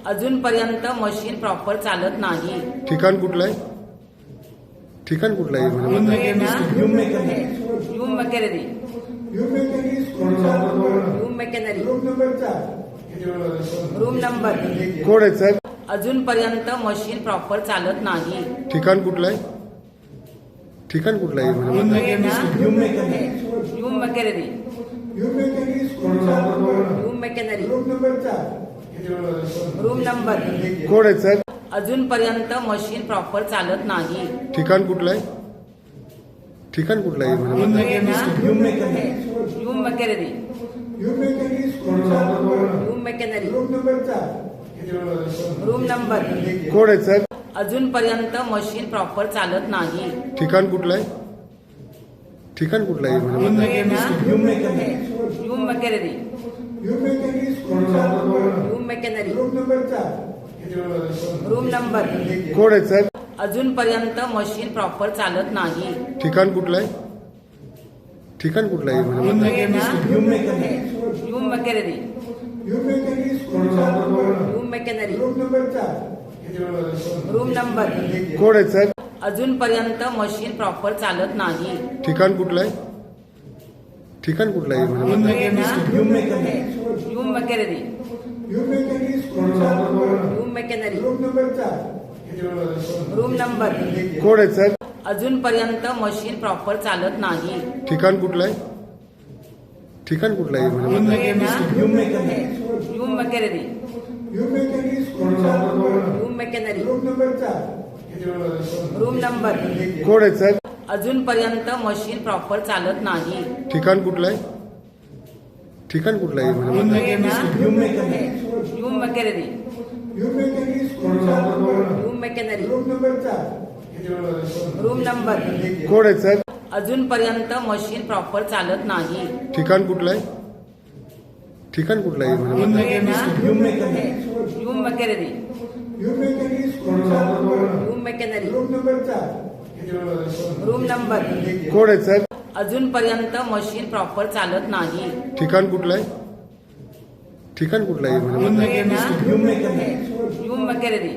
अजूनपर्यंत machine proper चालत नाही. ठिकाण कुठलं आहे? ठिकाण कुठलं आहे? Hume McHenry. Room number. Code आहे साहेब. अजूनपर्यंत मशीन प्रॉपर चालत नाही. ठिकाण कुठलं आहे? ठिकाण कुठलं आहे? Hume McHenry. Room number. Code आहे साहेब. अजूनपर्यंत मशीन प्रॉपर चालत नाही. ठिकाण कुठलं आहे? ठिकाण कुठलं आहे? Hume McHenry. Room number. Code आहे साहेब. अजूनपर्यंत मशीन प्रॉपर चालत नाही. ठिकाण कुठलं आहे? ठिकाण कुठलं आहे? Hume McHenry. Room number. Code आहे साहेब. अजूनपर्यंत मशीन प्रॉपर चालत नाही. ठिकाण कुठलं आहे? ठिकाण कुठलं आहे? Hume McHenry. Room number. Code आहे साहेब. अजूनपर्यंत मशीन प्रॉपर चालत नाही. ठिकाण कुठलं आहे? ठिकाण कुठलं आहे? Hume McHenry. Room number. Code आहे साहेब. अजूनपर्यंत मशीन प्रॉपर चालत नाही. ठिकाण कुठलं आहे? ठिकाण कुठलं आहे? Hume McHenry. Room number. Code आहे साहेब. अजूनपर्यंत मशीन प्रॉपर चालत नाही. ठिकाण कुठलं आहे? ठिकाण कुठलं आहे? Hume McHenry. Room number. Code आहे साहेब. अजूनपर्यंत मशीन प्रॉपर चालत नाही. ठिकाण कुठलं आहे? ठिकाण कुठलं आहे? Hume McHenry. Room number. Code आहे साहेब. अजूनपर्यंत मशीन प्रॉपर चालत नाही. ठिकाण कुठलं आहे? ठिकाण कुठलं आहे? ह्यूम मॅकेनरी.